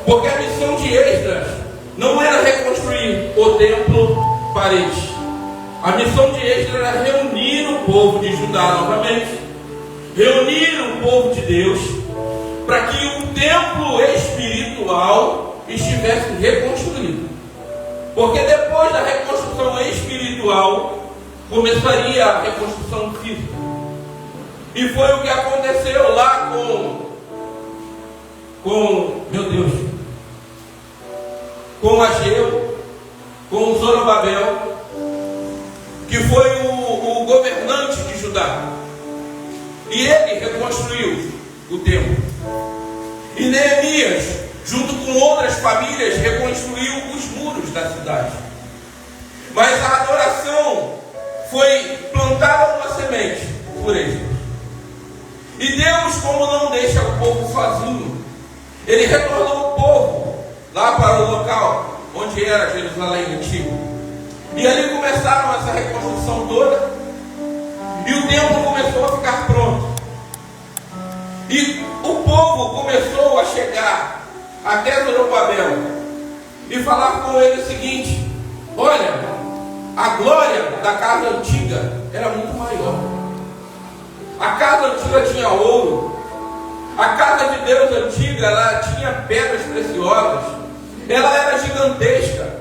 Porque a missão de Esdras não era reconstruir o templo, paredes. A missão de Esdras era reunir o povo de Judá novamente, reunir o povo de Deus, para que o templo espiritual estivesse reconstruído. Porque depois da reconstrução espiritual, começaria a reconstrução física. E foi o que aconteceu lá com Ageu, com Zorobabel, que foi o governante de Judá. E ele reconstruiu o templo. E Neemias, junto com outras famílias, reconstruiu os muros da cidade. Mas a adoração foi plantada uma semente por eles. E Deus, como não deixa o povo sozinho, Ele retornou o povo lá para o local onde era Jerusalém antigo. E ali começaram essa reconstrução toda. E o templo começou a ficar pronto. E o povo começou a chegar até Zorobabel e falar com ele o seguinte: olha, a glória da casa antiga era muito maior. A casa antiga tinha ouro. A casa de Deus antiga, ela tinha pedras preciosas. Ela era gigantesca.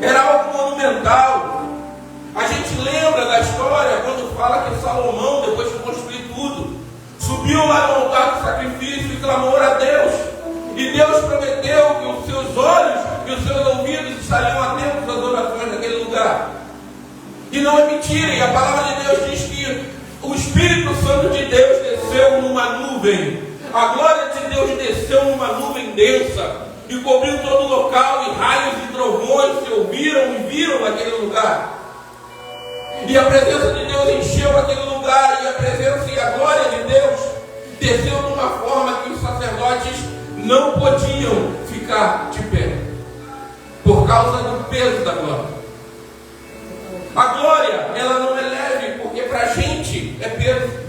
Era algo monumental. A gente lembra da história quando fala que Salomão, depois de construir tudo, subiu lá no altar do sacrifício e clamou a Deus. E Deus prometeu que os seus olhos e os seus ouvidos estariam atentos às orações daquele lugar. E não é mentira. E a palavra de Deus diz que o Espírito Santo de Deus desceu numa nuvem. A glória de Deus desceu numa nuvem densa e cobriu todo o local, e raios e trovões se ouviram e viram naquele lugar. E a presença de Deus encheu aquele lugar, e a presença e a glória de Deus desceu de uma forma que os sacerdotes não podiam ficar de pé, por causa do peso da glória. A glória, ela não é leve, porque para a gente é peso.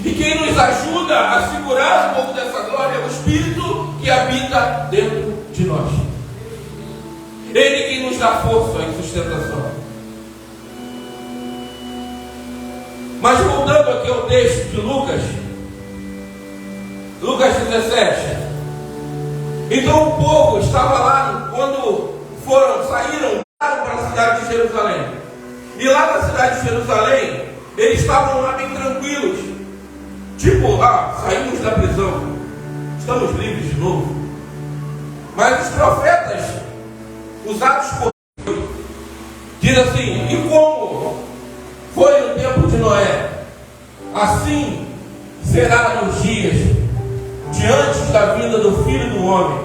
E quem nos ajuda a segurar um pouco dessa glória é o Espírito que habita dentro de nós. Ele quem nos dá força e sustentação. Mas voltando aqui ao texto de Lucas 17. Então o povo estava lá, quando saíram para a cidade de Jerusalém. E lá na cidade de Jerusalém, eles estavam lá bem tranquilos. Tipo, saímos da prisão, estamos livres de novo. Mas os profetas, usados por Deus, diz assim: e como foi no tempo de Noé, assim será nos dias diante da vinda do Filho do Homem.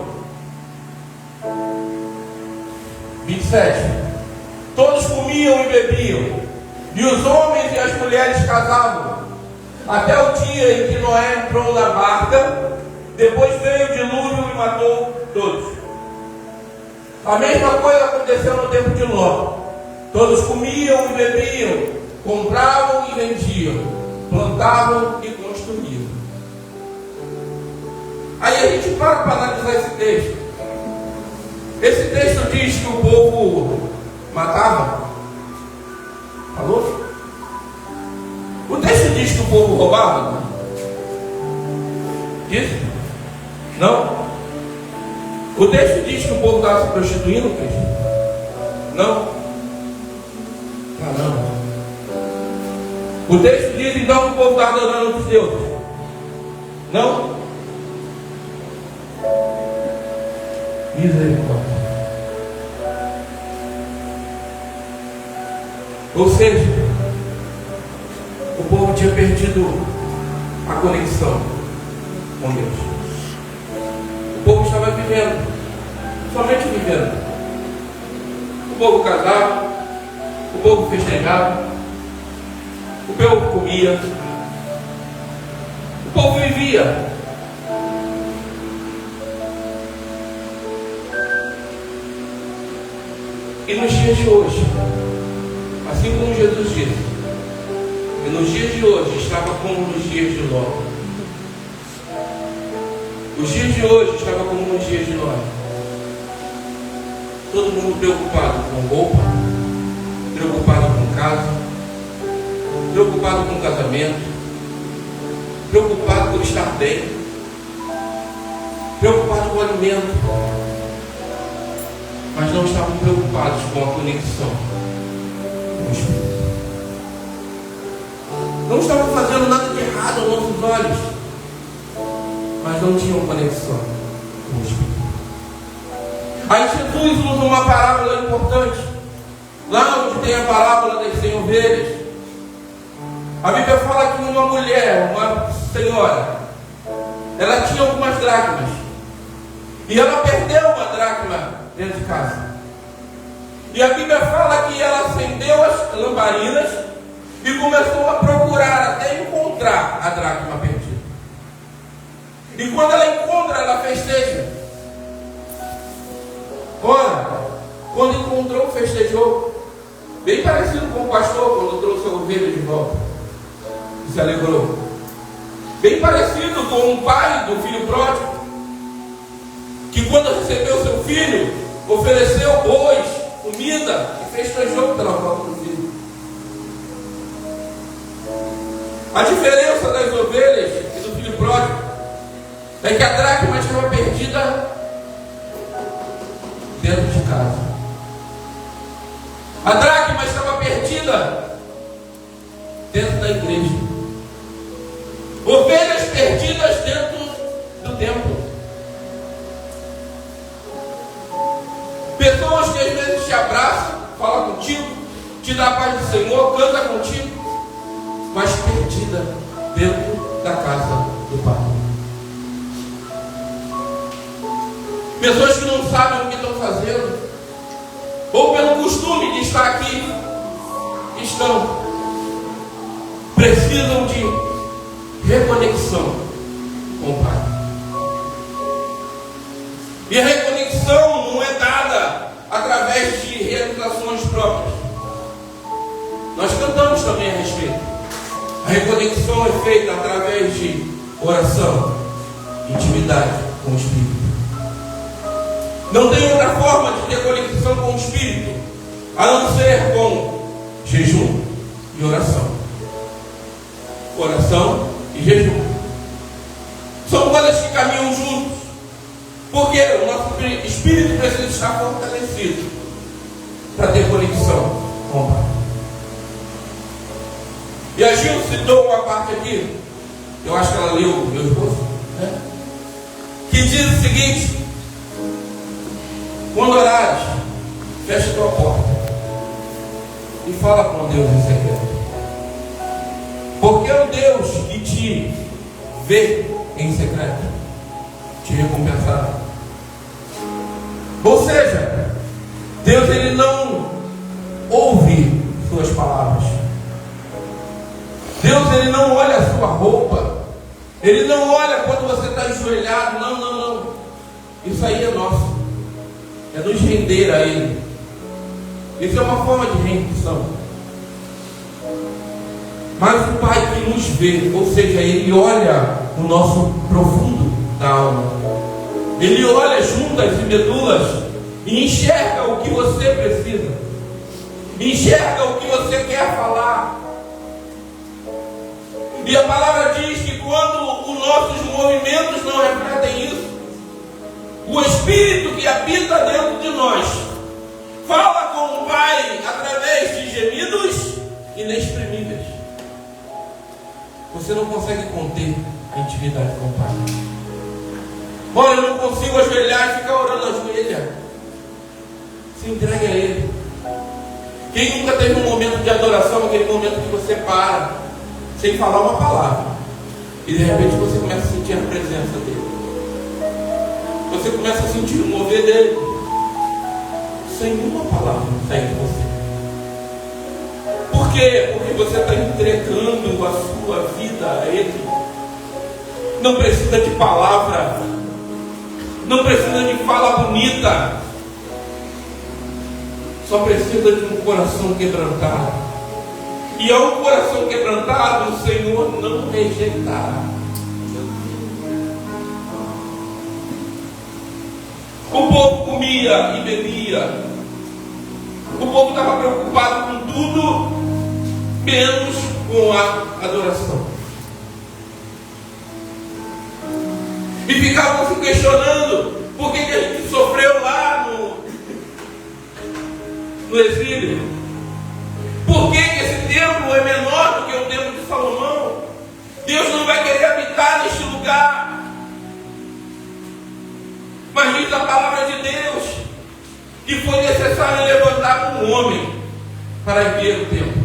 27. Todos comiam e bebiam, e os homens e as mulheres casavam, até o dia em que Noé entrou na barca. Depois veio o dilúvio e matou todos. A mesma coisa aconteceu no tempo de Ló. Todos comiam e bebiam, compravam e vendiam, plantavam e construíam. Aí a gente para analisar esse texto. Esse texto diz que o povo matava. Falou? O texto diz que o povo roubava? Diz? Não? O texto diz que o povo estava se prostituindo, Cristo? Não? Não. O texto diz então que o povo estava adorando outros deuses? Não? Misericórdia. Ou seja, o povo tinha perdido a conexão com Deus. O povo estava vivendo, somente vivendo. O povo casava, o povo festejava, o povo comia, o povo vivia. E nos dias de hoje, assim como Jesus disse, e nos dias de hoje estava como nos dias de Ló. Os dias de hoje estavam como nos dias de nós. Todo mundo preocupado com roupa, preocupado com casa, preocupado com casamento, preocupado por estar bem, preocupado com o alimento, mas não estavam preocupados com a conexão com o Espírito. Não estavam fazendo nada de errado aos nossos olhos, mas não tinham conexão com o Espírito. Aí Jesus usa uma parábola importante, lá onde tem a parábola das 100 ovelhas. A Bíblia fala que uma mulher, uma senhora, ela tinha algumas dracmas, e ela perdeu uma dracma dentro de casa. E a Bíblia fala que ela acendeu as lamparinas e começou a procurar até encontrar a dracma perdida. E quando ela encontra, ela festeja. Ora, quando encontrou, festejou. Bem parecido com o pastor quando trouxe a ovelha de volta e se alegrou. Bem parecido com o pai do filho pródigo, que quando recebeu seu filho, ofereceu bois, comida e festejou pela volta do filho. A diferença das ovelhas e do filho pródigo é que a dracma estava perdida dentro de casa. A dracma estava perdida dentro da igreja. Ovelhas perdidas dentro do templo. Pessoas que às vezes te abraçam, falam contigo, te dá a paz do Senhor, canta contigo, mas perdida dentro da casa do Pai. Pessoas que não sabem o que estão fazendo, ou pelo costume de estar aqui, precisam de reconexão com o Pai. E a reconexão não é dada através de realizações próprias. Nós cantamos também a respeito. A reconexão é feita através de oração, intimidade com o Espírito. Não tem outra forma de ter conexão com o Espírito a não ser com jejum e oração. Oração e jejum são coisas que caminham juntos, porque o nosso espírito precisa estar fortalecido para ter conexão com o Pai. E a Gil citou uma parte aqui, eu acho que ela leu o meu esposo, né? Que diz o seguinte: quando orares, fecha a tua porta e fala com Deus em segredo, porque é o Deus que te vê em secreto te recompensará. Ou seja, Deus ele não ouve suas palavras. Deus ele não olha a sua roupa. Ele não olha quando você está ajoelhado. Não. Isso aí é nosso. É nos render a Ele. Isso é uma forma de rendição. Mas o Pai que nos vê, ou seja, Ele olha o nosso profundo da alma. Ele olha juntas e medulas e enxerga o que você precisa. Enxerga o que você quer falar. E a palavra diz que quando os nossos movimentos não refletem isso, o Espírito que habita dentro de nós fala com o Pai através de gemidos inexprimíveis. Você não consegue conter a intimidade com o Pai. Olha, eu não consigo ajoelhar e ficar orando ajoelha. Se entregue a Ele. Quem nunca teve um momento de adoração, aquele momento que você para sem falar uma palavra e de repente você começa a sentir a presença dele, você começa a sentir o mover dele sem uma palavra sair de você. Por quê? Porque você está entregando a sua vida a Ele. Não precisa de palavra, não precisa de fala bonita, só precisa de um coração quebrantado. E ao coração quebrantado, o Senhor não rejeitará. O povo comia e bebia. O povo estava preocupado com tudo, menos com a adoração. E ficavam se questionando por que a gente sofreu lá no exílio. Por que esse templo é menor do que o templo de Salomão? Deus não vai querer habitar neste lugar. Mas diz a palavra de Deus que foi necessário levantar um homem para erguer o templo.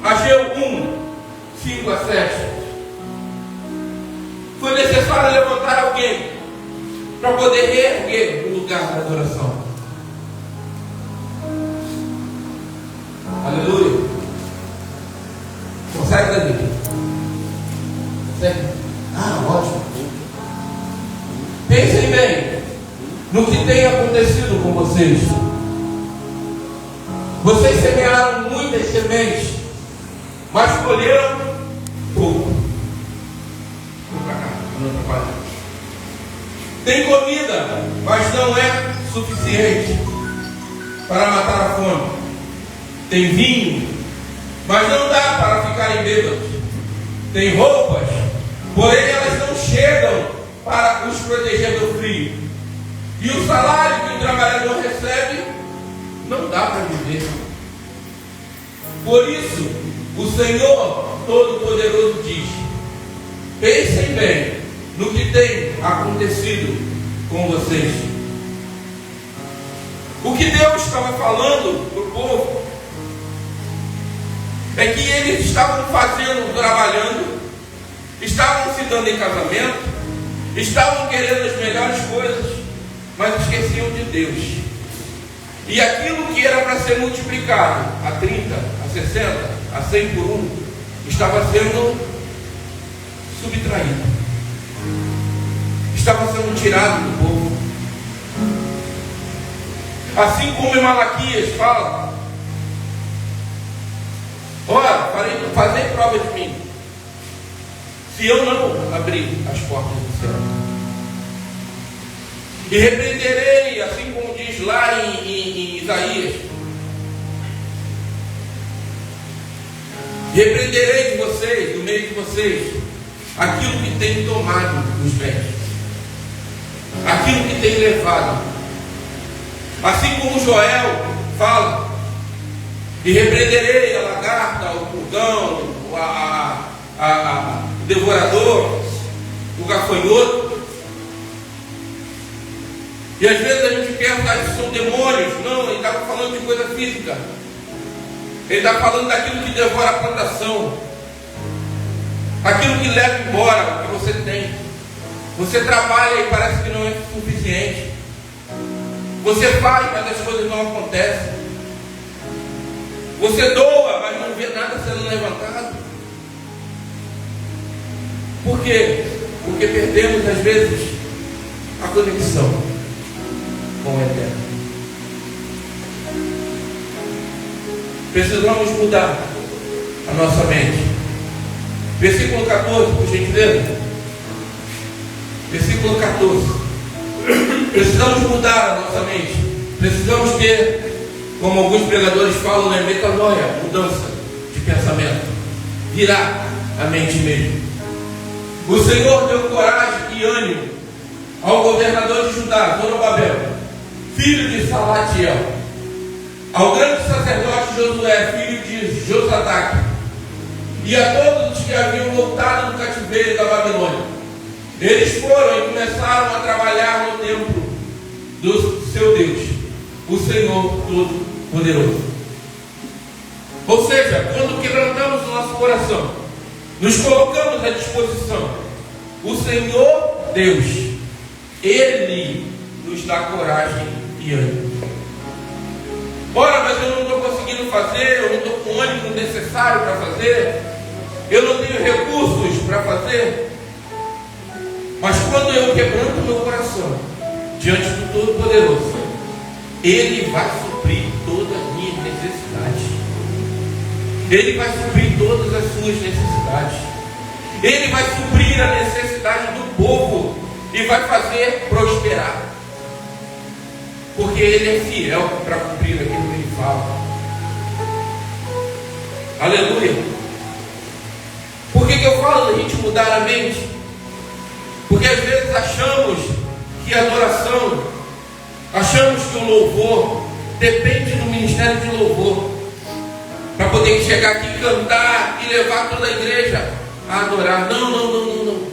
Ageu 1, 5 a 7. Foi necessário levantar alguém para poder reerguer o lugar da adoração. Aleluia. Consegue, David? Consegue? Ótimo. Pensem bem no que tem acontecido com vocês. Vocês semearam muitas sementes, mas colheram pouco. Vou para cá, não atrapalhar. Tem comida, mas não é suficiente para matar a fome. Tem vinho, mas não dá para ficarem bêbados. Tem roupas, porém elas não chegam para os proteger do frio. E o salário que o trabalhador recebe não dá para viver. Por isso, o Senhor Todo-Poderoso diz: pensem bem no que tem acontecido com vocês. O que Deus estava falando para o povo é que eles estavam trabalhando, estavam se dando em casamento, estavam querendo as melhores coisas, mas esqueciam de Deus. E aquilo que era para ser multiplicado a 30, a 60, a 100 por 1, estava sendo subtraído, estava sendo tirado do povo. Assim como em Malaquias fala: ora, fazei prova de mim, se eu não abrir as portas do céu. E repreenderei, assim como diz lá em Isaías, repreenderei de vocês, do meio de vocês, aquilo que tem tomado os bens, aquilo que tem levado. Assim como Joel fala: e repreenderei a lagarta, o pulgão, o devorador, o gafanhoto. E às vezes a gente pensa que são demônios. Não, ele está falando de coisa física. Ele está falando daquilo que devora a plantação, aquilo que leva embora o que você tem. Você trabalha e parece que não é suficiente. Você faz, mas as coisas não acontecem. Você doa, mas não vê nada sendo levantado. Por quê? Porque perdemos às vezes a conexão com o Eterno. Precisamos mudar a nossa mente. Versículo 14, por gentileza. Versículo 14. Precisamos mudar a nossa mente. Precisamos ter, como alguns pregadores falam, metanoia, mudança de pensamento. Virar a mente mesmo. O Senhor deu coragem e ânimo ao governador de Judá, Zorobabel, filho de Salatiel, ao grande sacerdote Josué, filho de Josadaque, e a todos os que haviam voltado do cativeiro da Babilônia. Eles foram e começaram a trabalhar no templo do seu Deus, o Senhor Todo-Poderoso. Ou seja, quando quebrantamos o nosso coração, nos colocamos à disposição, o Senhor Deus, Ele nos dá coragem e ânimo. Ora, mas eu não estou conseguindo fazer, eu não estou com o ânimo necessário para fazer, eu não tenho recursos para fazer. Mas quando eu quebranto meu coração diante do Todo-Poderoso, Ele vai suprir toda a minha necessidade. Ele vai suprir todas as suas necessidades. Ele vai suprir a necessidade do povo e vai fazer prosperar. Porque Ele é fiel para cumprir aquilo que Ele fala. Aleluia. Por que eu falo da gente mudar a mente? Porque às vezes achamos que a adoração, achamos que o louvor depende do ministério de louvor, para poder chegar aqui, cantar e levar toda a igreja a adorar. Não.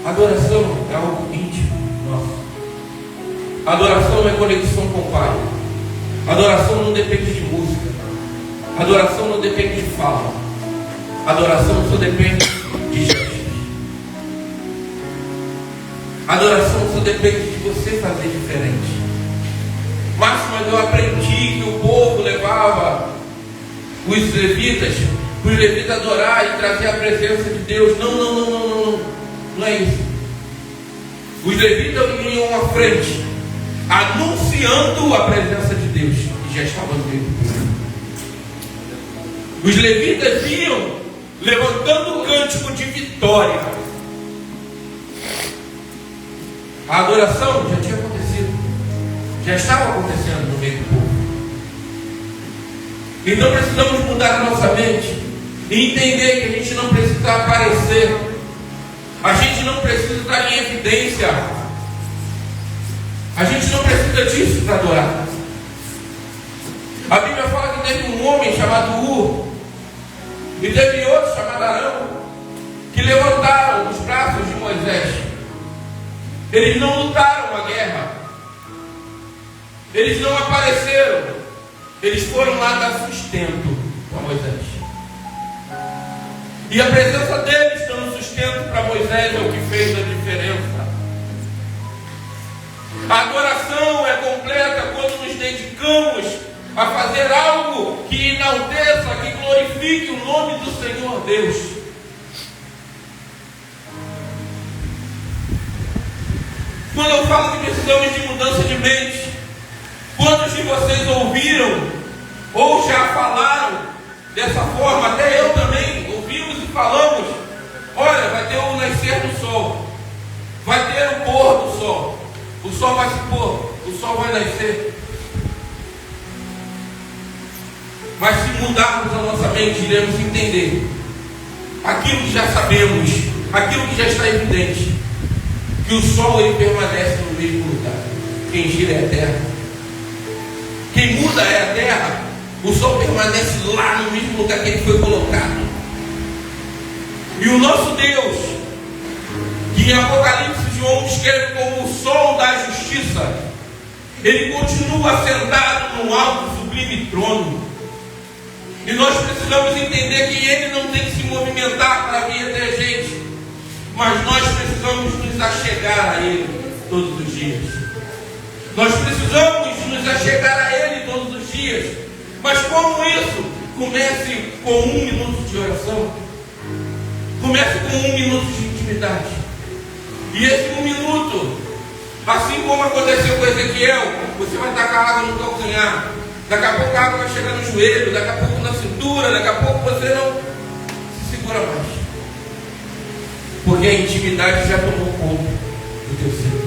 Adoração é algo íntimo nosso. Adoração é conexão com o Pai. Adoração não depende de música. Adoração não depende de fala. Adoração só depende de gestos. Adoração só depende de você fazer diferente. Mas eu aprendi que o povo levava os levitas adorar e trazer a presença de Deus. Não é isso. Os levitas iam à frente, anunciando a presença de Deus, que já estava no meio do povo. Os levitas iam levantando o cântico de vitória. A adoração já tinha acontecido, já estava acontecendo no meio do povo. Então precisamos mudar a nossa mente e entender que a gente não precisa aparecer, a gente não precisa estar em evidência, a gente não precisa disso para adorar. A Bíblia fala que teve um homem chamado Ur e teve outro chamado Arão que levantaram os braços de Moisés. Eles não lutaram a guerra, eles não apareceram, eles foram lá dar sustento para Moisés. E a presença deles dando sustento para Moisés é o que fez a diferença. A adoração é completa quando nos dedicamos a fazer algo que enalteça, que glorifique o nome do Senhor Deus. Quando eu falo que precisamos de mudança de mente, quantos de vocês ouviram ou já falaram dessa forma? Até eu também ouvimos e falamos: olha, vai ter o nascer do sol, vai ter o pôr do sol, o sol vai se pôr, o sol vai nascer. Mas se mudarmos a nossa mente, iremos entender aquilo que já sabemos, aquilo que já está evidente, que o sol ele permanece no mesmo lugar. Quem gira é a terra, quem muda é a terra. O sol permanece lá no mesmo lugar que ele foi colocado. E o nosso Deus, que em Apocalipse João descreve como o sol da justiça, ele continua sentado no alto sublime trono. E nós precisamos entender que ele não tem que se movimentar para vir até a gente, mas nós precisamos nos achegar a ele todos os dias. Nós precisamos nos achegar a ele todos os dias. Mas como isso? Comece com 1 minuto de oração. Comece com 1 minuto de intimidade. E esse 1 minuto, assim como aconteceu com Ezequiel, você vai tacar água no calcanhar. Daqui a pouco a água vai chegar no joelho, daqui a pouco na cintura, daqui a pouco você não se segura mais. Porque a intimidade já tomou conta do teu ser.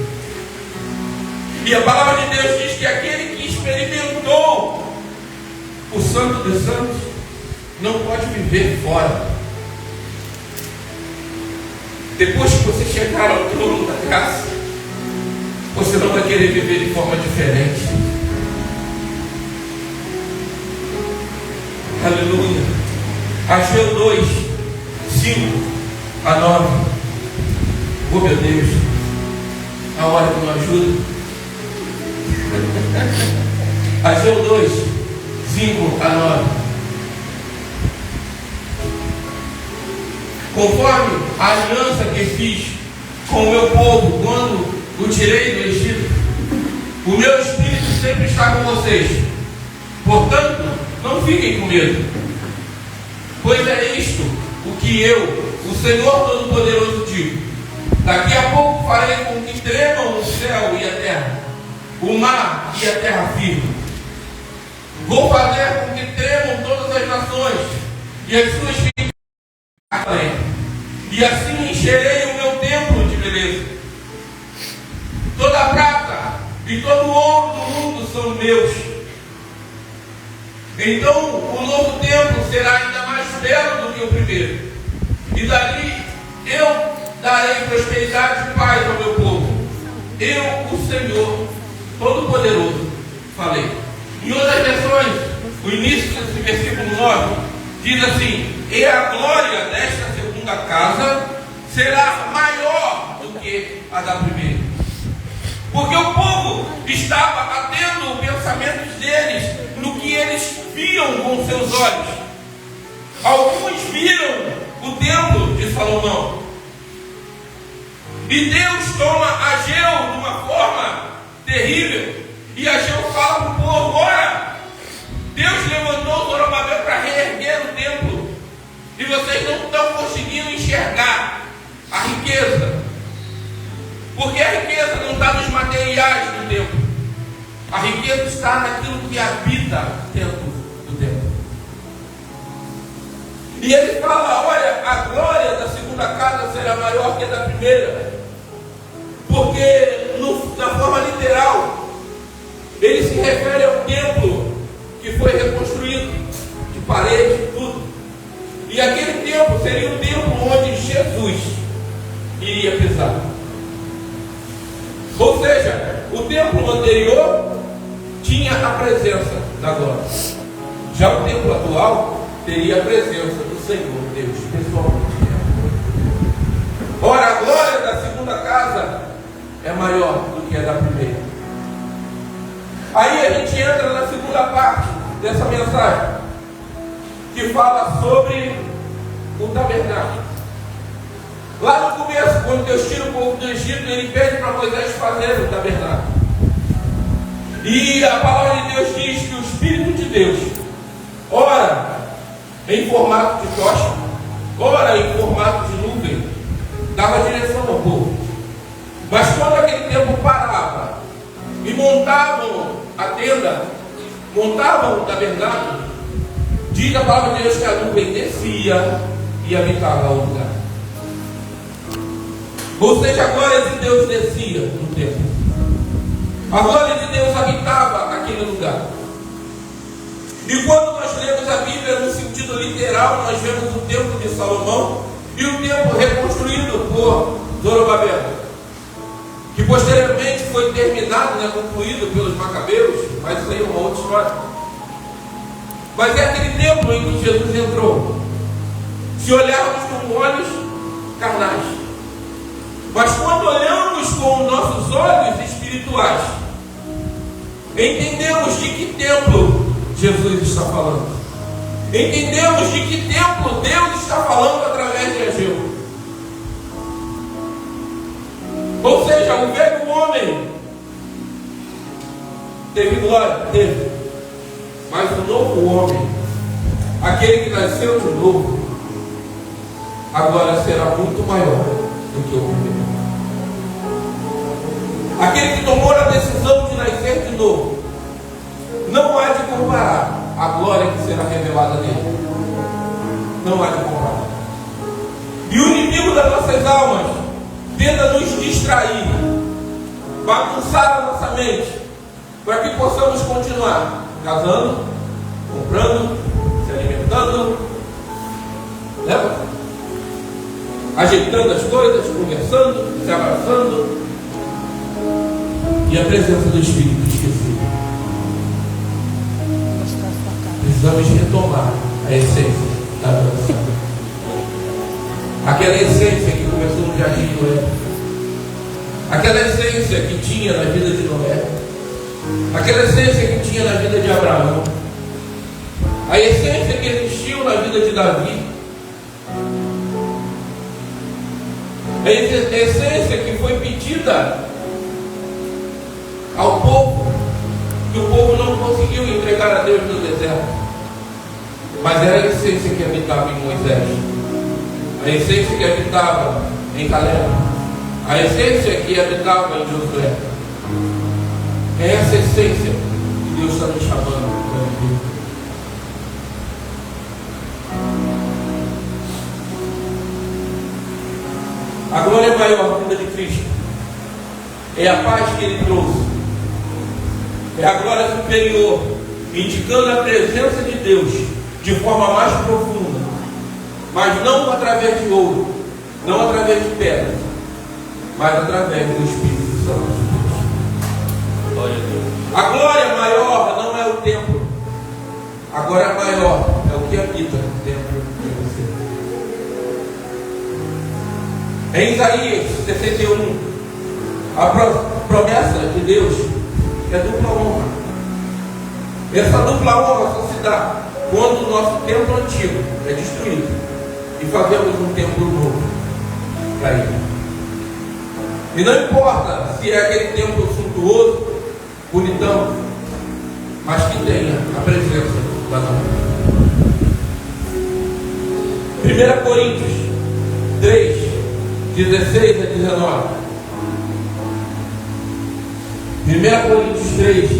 E a palavra de Deus diz que aquele que experimentou o Santo dos Santos não pode viver fora. Depois que você chegar ao trono da graça, você não vai querer viver de forma diferente. Aleluia. Ageu 2, 5 a 9. Oh meu Deus, a hora que não ajuda. Ageu 2, 5 a 9. Conforme a aliança que fiz com o meu povo quando o tirei do Egito, o meu Espírito sempre está com vocês. Portanto, não fiquem com medo, pois é isto o que eu, o Senhor Todo-Poderoso, digo: daqui a pouco farei com que tremam o céu e a terra, o mar e a terra firme. Vou fazer com que tremam todas as nações e as suas filhas, e assim encherei o meu templo de beleza. Toda a prata e todo o ouro do mundo são meus. Então o novo templo será ainda mais belo do que o primeiro, e dali eu darei prosperidade e paz ao meu povo. Eu, o Senhor Todo-Poderoso, falei. Em outras versões, o início desse versículo 9 diz assim: e a glória desta segunda casa será maior do que a da primeira. Porque o povo estava atendo os pensamentos deles no que eles viam com seus olhos. Alguns viram o templo de Salomão. E Deus toma Ageu de uma forma terrível. E Ageu fala para o povo: ora, Deus levantou Zorobabel para reerguer o templo. E vocês não estão conseguindo enxergar a riqueza. Porque a riqueza não está nos materiais do templo. A riqueza está naquilo que habita dentro do templo. E ele fala: olha, a glória da segunda casa será maior que a da primeira. Porque na forma literal, ele se refere ao templo que foi reconstruído, de parede, tudo. E aquele templo seria o templo onde Jesus iria pisar. Ou seja, o templo anterior tinha a presença da glória. Já o templo atual teria a presença do Senhor Deus pessoalmente. Ora, a glória da segunda casa é maior do que a da primeira. Aí a gente entra na segunda parte dessa mensagem, que fala sobre o tabernáculo. Lá no começo, quando Deus tira o povo do Egito, ele pede para Moisés fazer o tabernáculo. E a palavra de Deus diz que o Espírito de Deus, ora em formato de tocha, ora em formato de nuvem, dava direção ao povo. Mas quando aquele tempo parava e montavam a tenda, montavam o tabernáculo, diz a palavra de Deus que a nuvem descia e habitava o lugar. Ou seja, a glória de Deus descia no templo. A glória de Deus habitava aquele lugar. E quando nós lemos a Bíblia no sentido literal, nós vemos o templo de Salomão e o templo reconstruído por Zorobabel, que posteriormente foi terminado, concluído pelos Macabeus, mas isso aí é uma outra história. Mas é aquele templo em que Jesus entrou. Se olharmos com olhos carnais, mas quando olhamos com nossos olhos espirituais, entendemos de que templo Jesus está falando. Entendemos de que templo Deus está falando através de Ageu. Ou seja, o velho homem teve glória, teve. Mas o novo homem, aquele que nasceu de novo, agora será muito maior do que o primeiro. Aquele que tomou a decisão de nascer de novo, não há de comparar a glória que será revelada nele. Não há de comparar. E o inimigo das nossas almas tenta nos distrair, bagunçar a nossa mente, para que possamos continuar casando, comprando, se alimentando, ajeitando as coisas, conversando, se abraçando, e a presença do Espírito esquecida. Precisamos retomar a essência da adoração. Aquela essência que começou no jardim de Noé, aquela essência que tinha na vida de Noé, aquela essência que tinha na vida de Abraão, a essência que existiu na vida de Davi, a essência que foi pedida ao povo, que o povo não conseguiu entregar a Deus no deserto, mas era a essência que habitava em Moisés, a essência que habitava em Caleb, a essência que habitava em Josué. É essa essência que Deus está nos chamando para viver. A glória maior vinda de Cristo é a paz que Ele trouxe é a glória superior, indicando a presença de Deus de forma mais profunda, mas não através de ouro, não através de pedra, mas através do Espírito Santo. A glória maior não é o templo, a glória maior é o que habita dentro de você. Em Isaías 61, a promessa de Deus é dupla honra. Essa dupla honra só se dá quando o nosso templo antigo é destruído e fazemos um templo novo para Ele. E não importa se é aquele templo suntuoso, bonitão, mas que tenha a presença da honra. 1 Coríntios 3, 16 a 19. 1 Coríntios 3,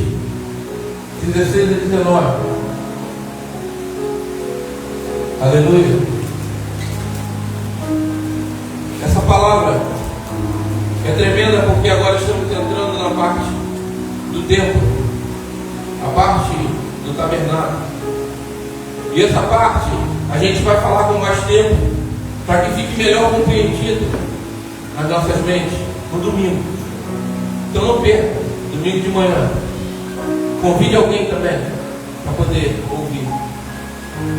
16 a 19. Aleluia. Essa palavra é tremenda porque agora estamos entrando na parte do templo, a parte do tabernáculo. E essa parte a gente vai falar com mais tempo, para que fique melhor compreendido nas nossas mentes no domingo. Então não perca, domingo de manhã. Convide alguém também para poder ouvir.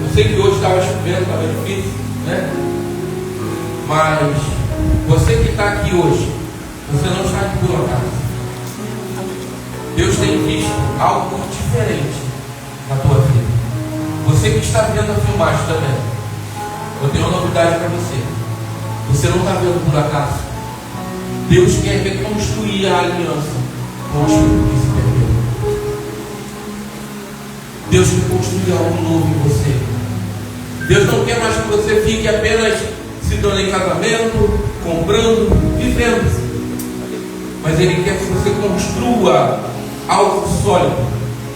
Eu sei que hoje estava chovendo, estava difícil, né? Mas você que está aqui hoje, você não está aqui por acaso. Deus tem visto algo diferente na tua vida. Você que está vendo a filmagem também, eu tenho uma novidade para você. Você não está vendo por acaso. Deus quer reconstruir a aliança com os que se perderam. Deus quer construir algo novo em você. Deus não quer mais que você fique apenas se dando em casamento, comprando, vivendo. Mas Ele quer que você construa algo sólido,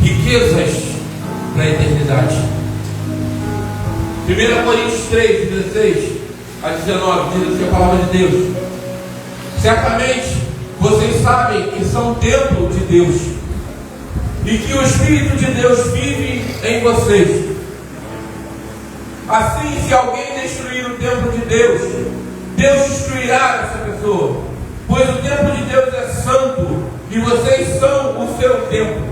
riquezas para a eternidade. 1 Coríntios 3, 16 a 19, diz assim a palavra de Deus: certamente vocês sabem que são templo de Deus e que o Espírito de Deus vive em vocês. Assim, se alguém destruir o templo de Deus, Deus destruirá essa pessoa, pois o templo de Deus é santo e vocês são o seu templo.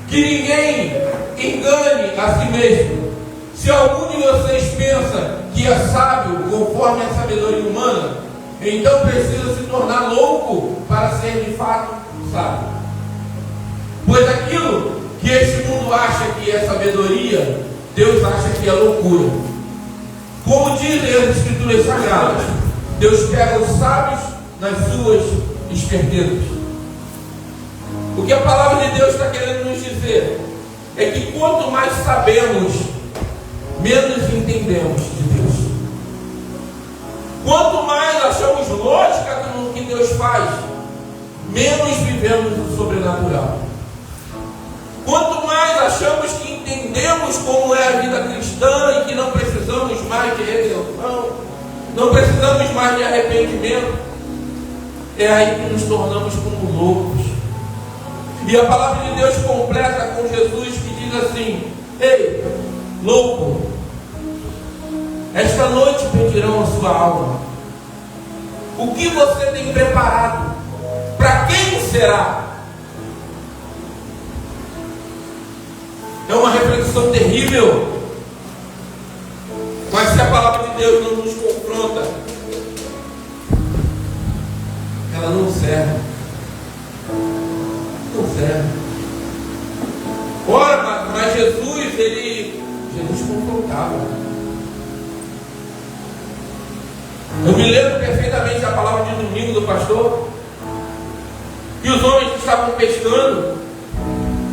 Que ninguém engane a si mesmo. Se algum de vocês pensa que é sábio conforme a sabedoria humana, então precisa se tornar louco para ser de fato sábio. Pois aquilo que este mundo acha que é sabedoria, Deus acha que é loucura. Como dizem as Escrituras Sagradas, Deus pega os sábios nas suas espertezas. O que a palavra de Deus está querendo nos dizer é que quanto mais sabemos, menos entendemos de Deus. Quanto mais achamos lógica no que Deus faz, menos vivemos o sobrenatural. Quanto mais achamos que entendemos como é a vida cristã e que não precisamos mais de redenção, não precisamos mais de arrependimento, é aí que nos tornamos como loucos. E a palavra de Deus completa com Jesus, que diz assim: ei, louco, esta noite pedirão a sua alma. O que você tem preparado? Para quem será? É uma reflexão terrível. Mas se a palavra de Deus não nos confronta, ela não serve. Não serve. Ora, mas Jesus confrontava. Eu me lembro perfeitamente da palavra de domingo do pastor, que os homens que estavam pescando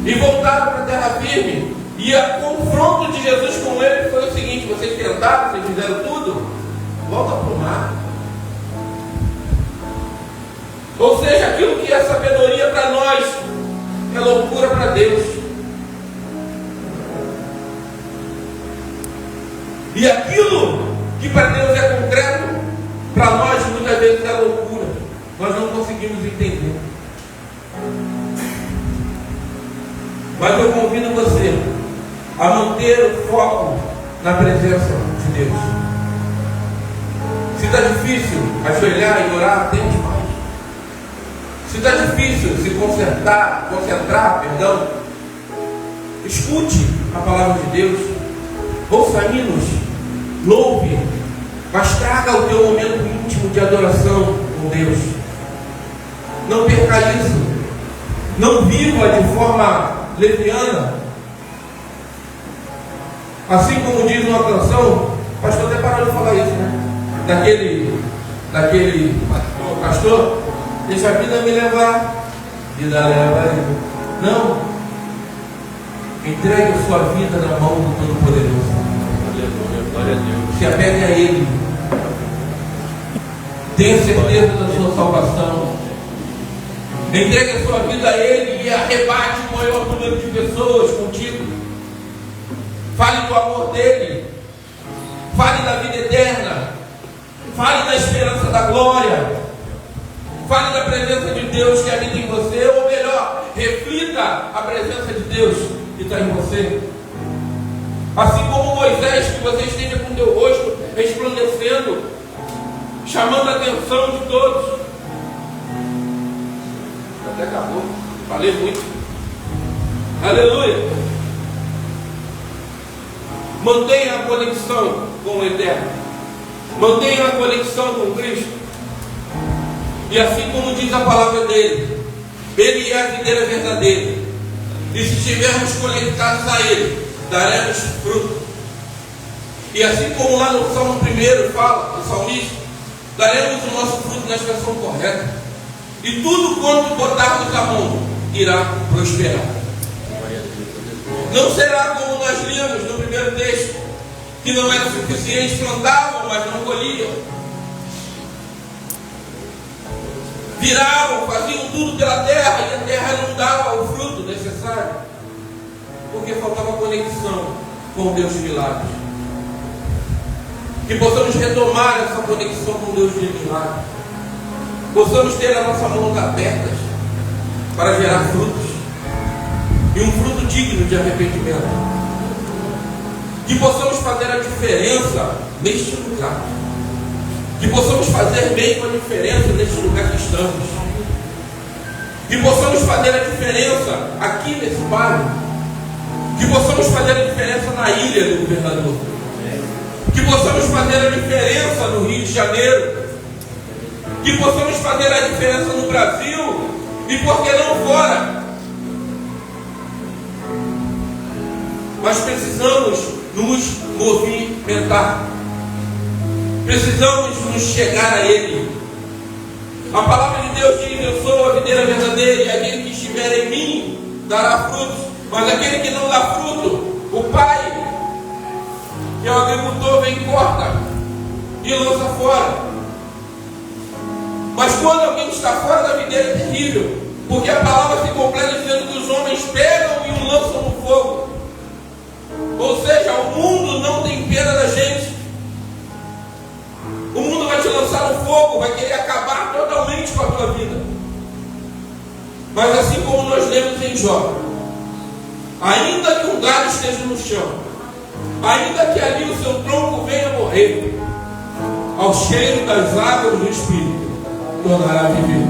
e voltaram para a terra firme, e o confronto de Jesus com eles foi o seguinte: vocês tentaram, vocês fizeram tudo, volta para o mar. Ou seja, aquilo que é sabedoria para nós é loucura para Deus. E aquilo que para Deus é concreto, para nós muitas vezes é loucura. Nós não conseguimos entender. Mas eu convido você a manter o foco na presença de Deus. Se está difícil ajoelhar e orar, tente mais. Se está difícil se concentrar, escute a palavra de Deus, ouça hinos, louve, mas traga o teu momento íntimo de adoração com Deus. Não perca isso. Não viva de forma leviana. Assim como diz uma canção, o pastor até parou de falar isso, né? Daquele pastor, deixa a vida me levar, vida leva ele. Não. Entregue a sua vida na mão do Todo-Poderoso. Glória a Deus. Se apegue a Ele. Tenha certeza da sua salvação. Entregue a sua vida a Ele e arrebate o maior número de pessoas contigo. Fale do amor dEle. Fale da vida eterna. Fale da esperança da glória. Fale da presença de Deus que habita em você. Ou melhor, reflita a presença de Deus que está em você. Assim como Moisés, que você esteja com o teu rosto resplandecendo, chamando a atenção de todos. Até acabou. Falei muito. Aleluia. Mantenha a conexão com o Eterno. Mantenha a conexão com Cristo. E assim como diz a palavra dele, Ele é a videira verdadeira. E se estivermos conectados a Ele, daremos fruto. E assim como lá no Salmo 1 fala, o salmista, daremos o nosso fruto na estação correta. E tudo quanto botarmos a mão irá prosperar. Não será como nós líamos no primeiro texto, que não era suficiente, plantavam, mas não colhiam. Viravam, faziam tudo pela terra e a terra não dava o fruto necessário, porque faltava conexão com o Deus de milagres. Que possamos retomar essa conexão com o Deus de milagres. Possamos ter as nossas mãos abertas para gerar frutos, e um fruto digno de arrependimento. Que possamos fazer a diferença neste lugar. Que possamos fazer bem com a diferença neste lugar que estamos. Que possamos fazer a diferença aqui nesse bairro. Que possamos fazer a diferença na ilha do governador. Que possamos fazer a diferença no Rio de Janeiro. Que possamos fazer a diferença no Brasil. E por que não fora? Mas precisamos nos movimentar. Precisamos nos chegar a Ele. A palavra de Deus diz: eu sou a videira verdadeira, e aquele que estiver em mim dará frutos. Mas aquele que não dá fruto, o Pai, que é o agricultor, vem e corta e lança fora. Mas quando alguém está fora da videira, é terrível, porque a palavra se completa dizendo que os homens pegam e o lançam no fogo. Ou seja, o mundo não tem pena da gente. O mundo vai te lançar no fogo, vai querer acabar totalmente com a tua vida. Mas assim como nós lemos em Jó, ainda que um galho esteja no chão, ainda que ali o seu tronco venha a morrer, ao cheiro das águas do Espírito tornará a viver,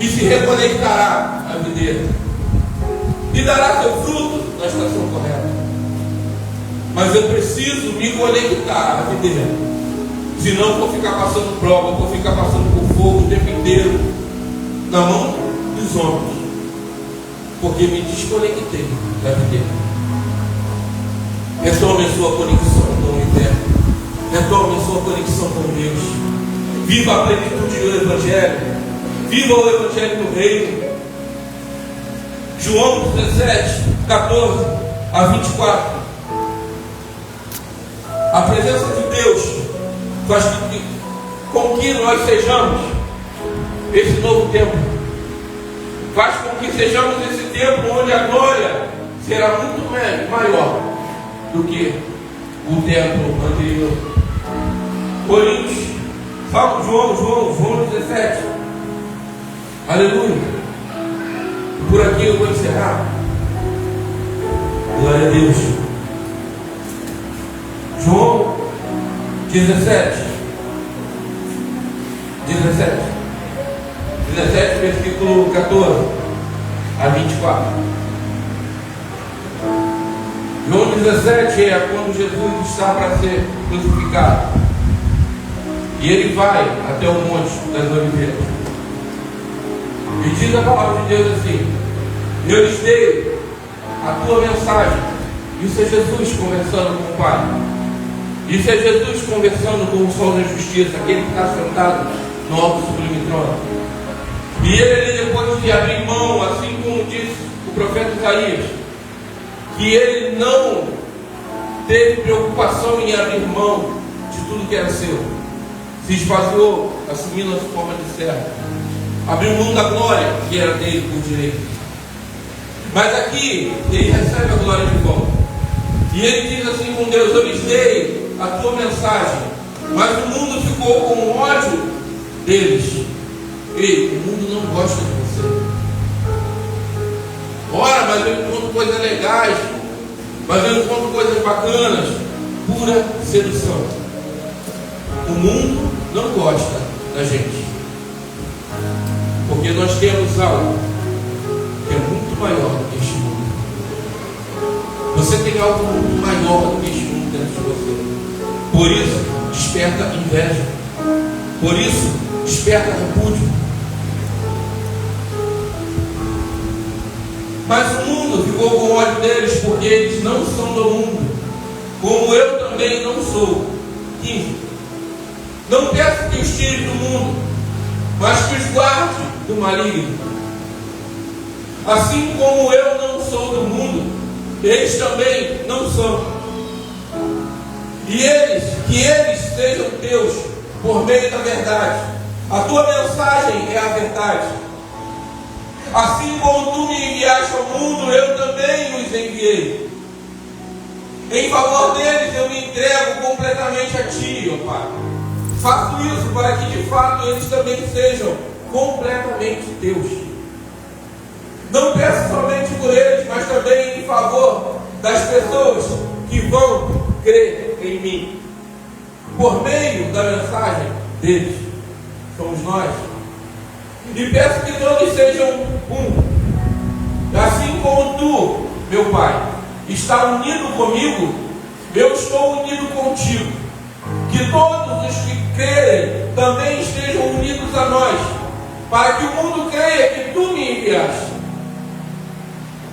e se reconectará à videira, e dará seu fruto na estação correta. Mas eu preciso me conectar à videira, senão vou ficar passando prova, vou ficar passando por fogo o tempo inteiro na mão dos homens, porque me desconectei da videira. Retome a sua conexão com o Eterno, retome a sua conexão com Deus. Viva a plenitude do Evangelho, viva o Evangelho do Reino. João 17, 14 a 24. A presença de Deus faz com que nós sejamos esse novo templo. Faz com que sejamos esse templo onde a glória será muito maior do que o templo anterior. Coríntios, João 17. Aleluia. por aqui eu vou encerrar. Glória a Deus. João 17, versículo 14 a 24. João 17 é quando Jesus está para ser crucificado. E ele vai até o Monte das Oliveiras. E diz a palavra de Deus assim: eu lhes dei a tua mensagem. Isso é Jesus conversando com o Pai. Isso é Jesus conversando com o Sol da Justiça, aquele que está sentado no alto sublime trono. E ele, depois de abrir mão, assim como disse o profeta Isaías, que ele não teve preocupação em abrir mão de tudo que era seu, se esvaziou, assumindo a forma de servo, abriu mão da glória que era dele por direito. Mas aqui ele recebe a glória de volta. E ele diz assim com Deus: eu lhes dei a tua mensagem, mas o mundo ficou com ódio deles. Ei, o mundo não gosta de você. Ora, mas eu encontro coisas legais, mas eu encontro coisas bacanas. Pura sedução. O mundo não gosta da gente, porque nós temos algo que é muito maior do que este mundo. Você tem algo muito maior do que este mundo dentro de você. Por isso, desperta inveja. Por isso, desperta repúdio. Mas o mundo ficou com ódio deles, porque eles não são do mundo, como eu também não sou. 15. Não peço que os tire do mundo, mas que os guarde do maligno. Assim como eu não sou do mundo, eles também não são. E que eles sejam teus por meio da verdade. A tua mensagem é a verdade. Assim como tu me enviaste ao mundo, eu também os enviei. Em favor deles eu me entrego completamente a ti, ó Pai. Faço isso para que de fato eles também sejam completamente teus. Não peço somente por eles, mas também em favor das pessoas que vão crer em mim, por meio da mensagem deles. Somos nós. E peço que todos sejam um, assim como tu, meu Pai, está unido comigo, eu estou unido contigo. Que todos os que crerem também estejam unidos a nós, para que o mundo creia que tu me enviaste.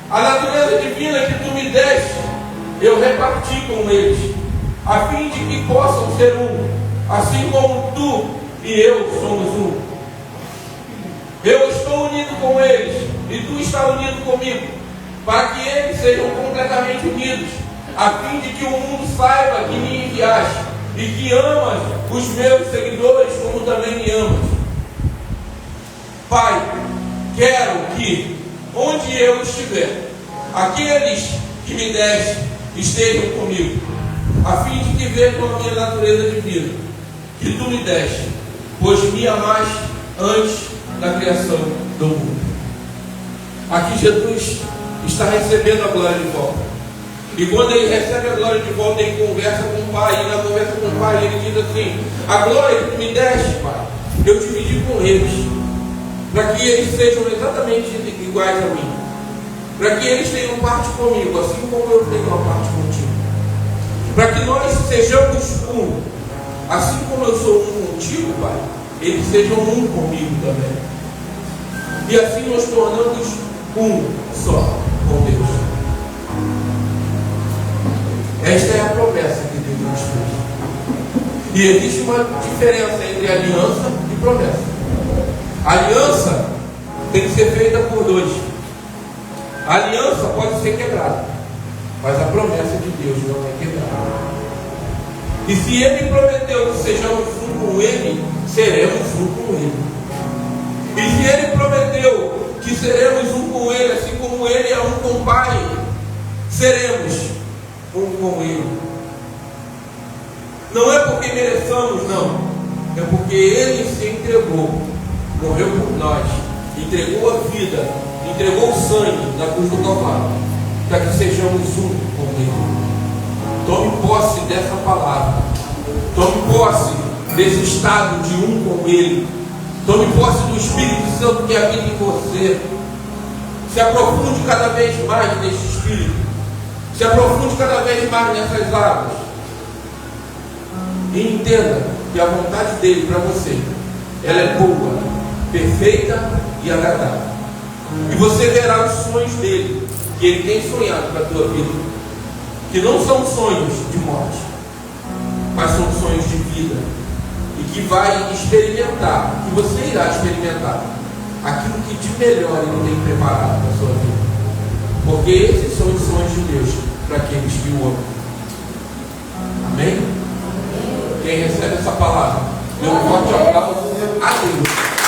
A natureza divina que tu me deste, eu reparti com eles, a fim de que possam ser um, assim como tu e eu somos um. Eu estou unido com eles, e tu estás unido comigo, para que eles sejam completamente unidos, a fim de que o mundo saiba que me enviaste, e que amas os meus seguidores como também me amas. Pai, quero que, onde eu estiver, aqueles que me deste estejam comigo, a fim de que vejam a minha natureza divina, que tu me deste, pois me amaste antes da criação do mundo. Aqui Jesus está recebendo a glória de volta. E quando ele recebe a glória de volta, ele conversa com o Pai. E na conversa com o Pai, ele diz assim: a glória que tu me deste, Pai, eu dividi com eles, para que eles sejam exatamente iguais a mim, para que eles tenham parte comigo, assim como eu tenho uma parte contigo, para que nós sejamos um, assim como eu sou um contigo, Pai, eles sejam um comigo também, e assim nós tornamos um só com Deus. Esta é a promessa que Deus nos fez. E existe uma diferença entre aliança e promessa. A aliança tem que ser feita por dois. A aliança pode ser quebrada, mas a promessa de Deus não é quebrada. E se Ele prometeu que sejamos um com Ele, seremos um com Ele. E se Ele prometeu que seremos um com Ele, assim como Ele é um com o Pai, seremos um com Ele. Não é porque mereçamos, não. É porque Ele se entregou, morreu por nós, entregou a vida, entregou o sangue na cruz do Calvário, para que sejamos um com Ele. Tome posse dessa palavra, tome posse desse estado de um com Ele, tome posse do Espírito Santo que habita em você. Se aprofunde cada vez mais nesse Espírito, se aprofunde cada vez mais nessas águas, e entenda que a vontade dele para você, ela é boa, perfeita e agradável. E você verá os sonhos dele, que ele tem sonhado para a tua vida, que não são sonhos de morte, mas são sonhos de vida, e que vai experimentar, que você irá experimentar aquilo que de melhor ele tem preparado para a sua vida, porque esses são os sonhos de Deus para aqueles que o amam. Amém? Quem recebe essa palavra, dê um forte aplauso a Deus.